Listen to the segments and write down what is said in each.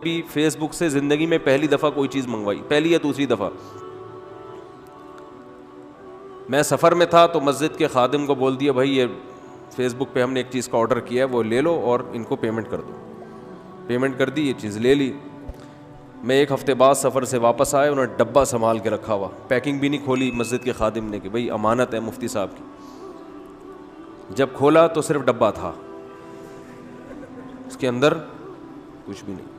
بھی فیس بک سے زندگی میں پہلی دفعہ کوئی چیز منگوائی, پہلی یا دوسری دفعہ. میں سفر میں تھا تو مسجد کے خادم کو بول دیا بھائی یہ فیس بک پہ ہم نے ایک چیز کا آرڈر کیا ہے, وہ لے لو اور ان کو پیمنٹ کر دو. پیمنٹ کر دی, یہ چیز لے لی. میں ایک ہفتے بعد سفر سے واپس آیا, انہوں نے ڈبہ سنبھال کے رکھا ہوا, پیکنگ بھی نہیں کھولی مسجد کے خادم نے کہ بھائی امانت ہے مفتی صاحب کی. جب کھولا تو صرف ڈبہ تھا, اس کے اندر کچھ بھی نہیں.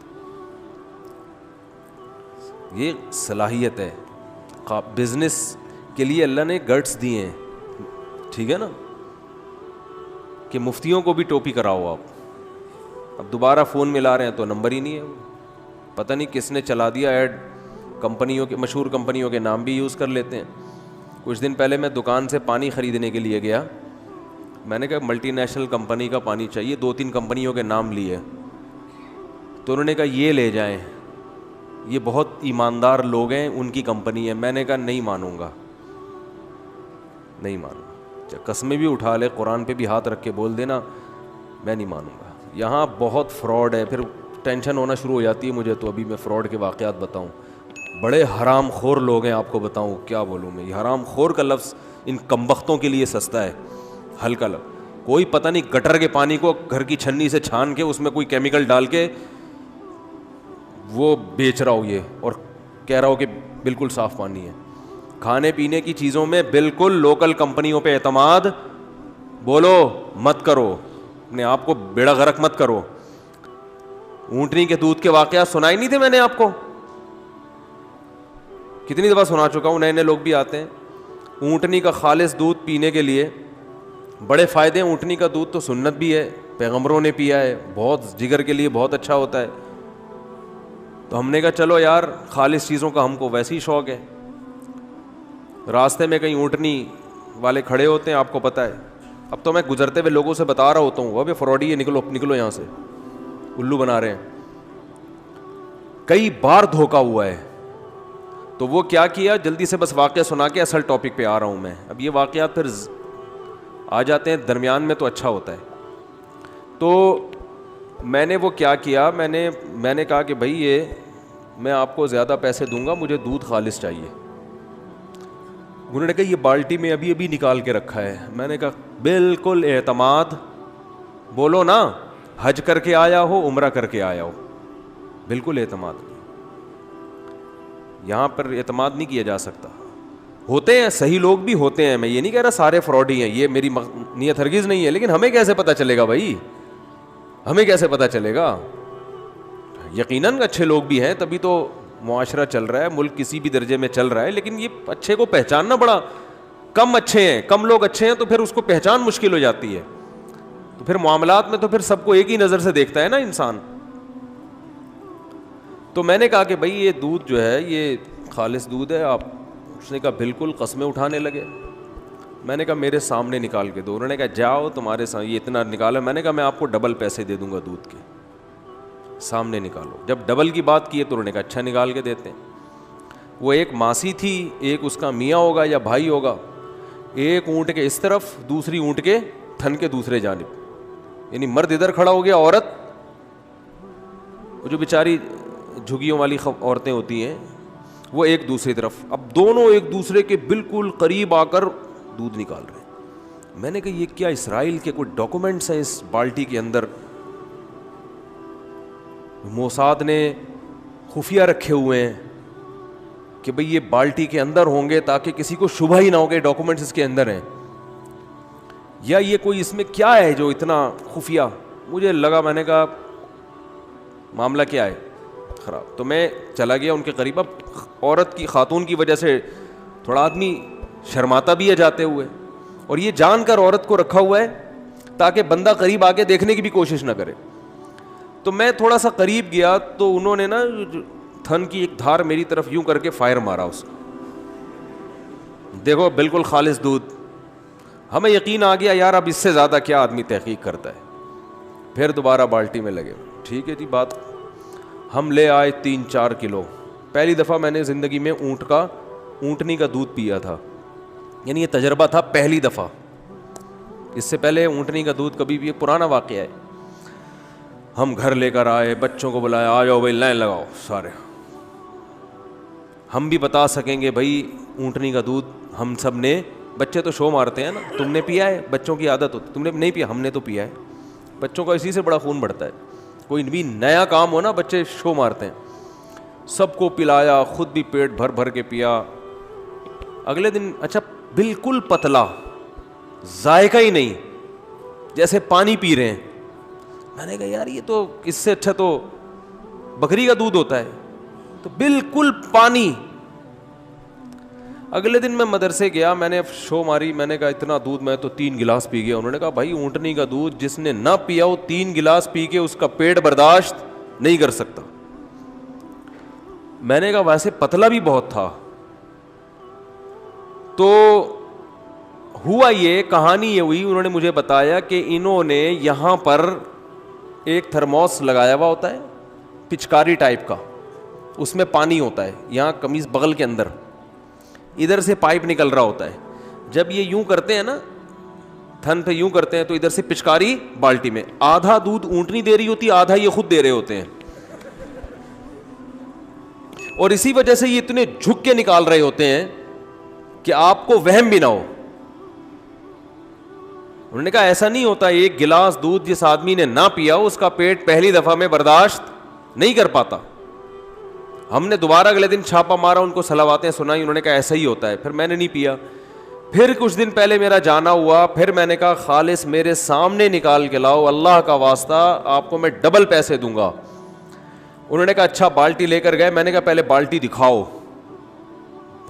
یہ صلاحیت ہے, بزنس کے لیے اللہ نے گٹس دیے ہیں, ٹھیک ہے نا, کہ مفتیوں کو بھی ٹوپی کراؤ آپ. اب دوبارہ فون ملا رہے ہیں تو نمبر ہی نہیں ہے, پتہ نہیں کس نے چلا دیا ایڈ. کمپنیوں کے, مشہور کمپنیوں کے نام بھی یوز کر لیتے ہیں. کچھ دن پہلے میں دکان سے پانی خریدنے کے لیے گیا, میں نے کہا ملٹی نیشنل کمپنی کا پانی چاہیے, 2-3 کمپنیوں کے نام لیے, تو انہوں نے کہا یہ لے جائیں, یہ بہت ایماندار لوگ ہیں, ان کی کمپنی ہے. میں نے کہا نہیں مانوں گا, نہیں مانوں گا. قسمیں بھی اٹھا لے, قرآن پہ بھی ہاتھ رکھ کے بول دینا میں نہیں مانوں گا. یہاں بہت فراڈ ہے, پھر ٹینشن ہونا شروع ہو جاتی ہے مجھے. تو ابھی میں فراڈ کے واقعات بتاؤں, بڑے حرام خور لوگ ہیں, آپ کو بتاؤں کیا بولوں میں. یہ حرام خور کا لفظ ان کمبختوں کے لیے سستا ہے, ہلکا لفظ. کوئی پتہ نہیں گٹر کے پانی کو گھر کی چھنی سے چھان کے اس میں کوئی کیمیکل ڈال کے وہ بیچ رہا ہو یہ, اور کہہ رہا ہو کہ بالکل صاف پانی ہے. کھانے پینے کی چیزوں میں بالکل لوکل کمپنیوں پہ اعتماد بولو مت کرو, اپنے آپ کو بیڑا غرق مت کرو. اونٹنی کے دودھ کے واقعات سنائے نہیں تھے میں نے آپ کو, کتنی دفعہ سنا چکا ہوں, نئے نئے لوگ بھی آتے ہیں. اونٹنی کا خالص دودھ پینے کے لیے بڑے فائدے ہیں. اونٹنی کا دودھ تو سنت بھی ہے, پیغمبروں نے پیا ہے, بہت جگر کے لیے بہت اچھا ہوتا ہے. تو ہم نے کہا چلو یار خالص چیزوں کا ہم کو ویسے ہی شوق ہے. راستے میں کہیں اونٹنی والے کھڑے ہوتے ہیں, آپ کو پتہ ہے. اب تو میں گزرتے ہوئے لوگوں سے بتا رہا ہوتا ہوں ابھی فراڈی ہے, نکلو نکلو یہاں سے, الو بنا رہے ہیں. کئی بار دھوکا ہوا ہے. تو وہ کیا کیا, جلدی سے بس واقعہ سنا کے اصل ٹاپک پہ آ رہا ہوں میں. اب یہ واقعات پھر آ جاتے ہیں درمیان میں تو اچھا ہوتا ہے. تو میں نے وہ کیا کیا, میں نے کہا کہ بھائی یہ میں آپ کو زیادہ پیسے دوں گا, مجھے دودھ خالص چاہیے. انہوں نے کہا یہ بالٹی میں ابھی ابھی نکال کے رکھا ہے. میں نے کہا بالکل اعتماد, بولو نا حج کر کے آیا ہو عمرہ کر کے آیا ہو, بالکل اعتماد. یہاں پر اعتماد نہیں کیا جا سکتا. ہوتے ہیں صحیح لوگ بھی ہوتے ہیں, میں یہ نہیں کہہ رہا سارے فراڈی ہیں, یہ میری نیت ہرگز نہیں ہے. لیکن ہمیں کیسے پتہ چلے گا بھائی, ہمیں کیسے پتہ چلے گا. یقیناً اچھے لوگ بھی ہیں, تبھی تو معاشرہ چل رہا ہے, ملک کسی بھی درجے میں چل رہا ہے. لیکن یہ اچھے کو پہچاننا بڑا, کم اچھے ہیں, کم لوگ اچھے ہیں تو پھر اس کو پہچان مشکل ہو جاتی ہے. تو پھر معاملات میں تو پھر سب کو ایک ہی نظر سے دیکھتا ہے نا انسان. تو میں نے کہا کہ بھائی یہ دودھ جو ہے یہ خالص دودھ ہے آپ. اس نے کہا بالکل, قسمیں اٹھانے لگے. میں نے کہا میرے سامنے نکال کے دو. انہوں نے کہا جاؤ تمہارے سامنے, یہ اتنا نکالا. میں نے کہا میں آپ کو ڈبل پیسے دے دوں گا دودھ کے, سامنے نکالو. جب ڈبل کی بات کی ہے تو انہوں نے کہا اچھا نکال کے دیتے ہیں. وہ ایک ماسی تھی, ایک اس کا میاں ہوگا یا بھائی ہوگا, ایک اونٹ کے اس طرف دوسری اونٹ کے تھن کے دوسرے جانب, یعنی مرد ادھر کھڑا ہو گیا, عورت وہ جو بیچاری جھگیوں والی عورتیں ہوتی ہیں وہ ایک دوسری طرف. اب دونوں ایک دوسرے کے بالکل قریب آ کر دودھ نکال رہے ہیں. میں نے کہا یہ کیا اسرائیل کے کوئی ڈاکومنٹس ہیں اس بالٹی کے اندر, موساد نے خفیہ رکھے ہوئے ہیں کہ بھئی یہ بالٹی کے اندر ہوں گے تاکہ کسی کو شبہ ہی نہ ہو کہ ڈاکومنٹس اس کے اندر ہیں, یا یہ کوئی اس میں کیا ہے جو اتنا خفیہ. مجھے لگا, میں نے کہا معاملہ کیا ہے خراب. تو میں چلا گیا ان کے قریب. اب عورت کی, خاتون کی وجہ سے تھوڑا آدمی شرماتا بھی ہے جاتے ہوئے, اور یہ جان کر عورت کو رکھا ہوا ہے تاکہ بندہ قریب آ کے دیکھنے کی بھی کوشش نہ کرے. تو میں تھوڑا سا قریب گیا تو انہوں نے نا تھن کی ایک دھار میری طرف یوں کر کے فائر مارا اس کو. دیکھو بالکل خالص دودھ. ہمیں یقین آ گیا یار اب اس سے زیادہ کیا آدمی تحقیق کرتا ہے. پھر دوبارہ بالٹی میں لگے. ٹھیک ہے جی بات. ہم لے آئے 3-4 کلو. پہلی دفعہ میں نے زندگی میں اونٹنی کا دودھ پیا تھا, یعنی یہ تجربہ تھا پہلی دفعہ. اس سے پہلے اونٹنی کا دودھ کبھی بھی, پرانا واقعہ ہے. ہم گھر لے کر آئے, بچوں کو بلایا, آ جاؤ بھائی لائن لگاؤ سارے. ہم بھی بتا سکیں گے بھائی اونٹنی کا دودھ ہم سب نے, بچے تو شو مارتے ہیں نا, تم نے پیا ہے, بچوں کی عادت ہوتی, تم نے نہیں پیا, ہم نے تو پیا ہے. بچوں کا اسی سے بڑا خون بڑھتا ہے, کوئی بھی نیا کام ہو نا بچے شو مارتے ہیں. سب کو پلایا, خود بھی پیٹ بھر بھر کے پیا. اگلے دن اچھا بالکل پتلا, ذائقہ ہی نہیں, جیسے پانی پی رہے ہیں. میں نے کہا یار یہ تو اس سے اچھا تو بکری کا دودھ ہوتا ہے, تو بالکل پانی. اگلے دن میں مدرسے گیا, میں نے شو ماری, میں نے کہا اتنا دودھ میں تو 3 گلاس پی گیا. انہوں نے کہا بھائی اونٹنی کا دودھ جس نے نہ پیا وہ 3 گلاس پی کے اس کا پیٹ برداشت نہیں کر سکتا. میں نے کہا ویسے پتلا بھی بہت تھا. تو ہوا یہ, کہانی یہ ہوئی, انہوں نے مجھے بتایا کہ انہوں نے یہاں پر ایک تھرموس لگایا ہوا ہوتا ہے پچکاری ٹائپ کا, اس میں پانی ہوتا ہے, یہاں قمیض بغل کے اندر ادھر سے پائپ نکل رہا ہوتا ہے. جب یہ یوں کرتے ہیں نا, تھن پہ یوں کرتے ہیں, تو ادھر سے پچکاری بالٹی میں, آدھا دودھ اونٹنی دے رہی ہوتی, آدھا یہ خود دے رہے ہوتے ہیں. اور اسی وجہ سے یہ اتنے جھک کے نکال رہے ہوتے ہیں کہ آپ کو وہم بھی نہ ہو. انہوں نے کہا ایسا نہیں ہوتا, 1 گلاس دودھ جس آدمی نے نہ پیا اس کا پیٹ پہلی دفعہ میں برداشت نہیں کر پاتا. ہم نے دوبارہ اگلے دن چھاپا مارا, ان کو صلواتیں سنائی, انہوں نے کہا ایسا ہی ہوتا ہے. پھر میں نے نہیں پیا. پھر کچھ دن پہلے میرا جانا ہوا, پھر میں نے کہا خالص میرے سامنے نکال کے لاؤ, اللہ کا واسطہ آپ کو میں ڈبل پیسے دوں گا. انہوں نے کہا اچھا, بالٹی لے کر گئے. میں نے کہا پہلے بالٹی دکھاؤ,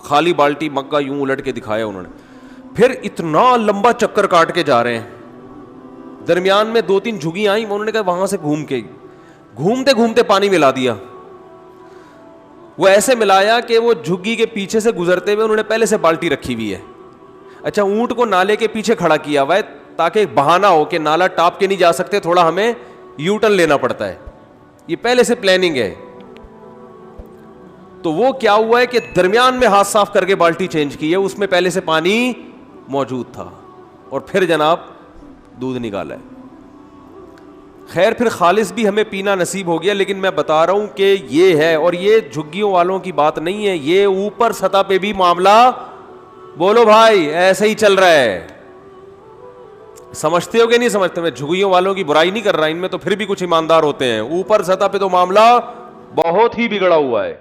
خالی بالٹی مگا یوں الٹ کے دکھایا انہوں نے. پھر اتنا لمبا چکر کاٹ کے جا رہے ہیں, درمیان میں 2-3 جھگی آئیں, انہوں نے کہا وہاں سے گھومتے گھومتے پانی ملا دیا. وہ ایسے ملایا کہ وہ جھگی کے پیچھے سے گزرتے ہوئے انہوں نے پہلے سے بالٹی رکھی ہوئی ہے. اچھا اونٹ کو نالے کے پیچھے کھڑا کیا ہوا ہے تاکہ بہانہ ہو کہ نالا ٹاپ کے نہیں جا سکتے, تھوڑا ہمیں یو ٹرن لینا پڑتا ہے. یہ پہلے سے پلاننگ ہے. تو وہ کیا ہوا ہے کہ درمیان میں ہاتھ صاف کر کے بالٹی چینج کی ہے, اس میں پہلے سے پانی موجود تھا, اور پھر جناب دودھ نکالا ہے. خیر پھر خالص بھی ہمیں پینا نصیب ہو گیا, لیکن میں بتا رہا ہوں کہ یہ ہے, اور یہ جھگیوں والوں کی بات نہیں ہے, یہ اوپر سطح پہ بھی معاملہ بولو بھائی ایسے ہی چل رہا ہے. سمجھتے ہو کہ نہیں سمجھتے؟ میں جھگیوں والوں کی برائی نہیں کر رہا, ان میں تو پھر بھی کچھ ایماندار ہوتے ہیں, اوپر سطح پہ تو معاملہ بہت ہی بگڑا ہوا ہے.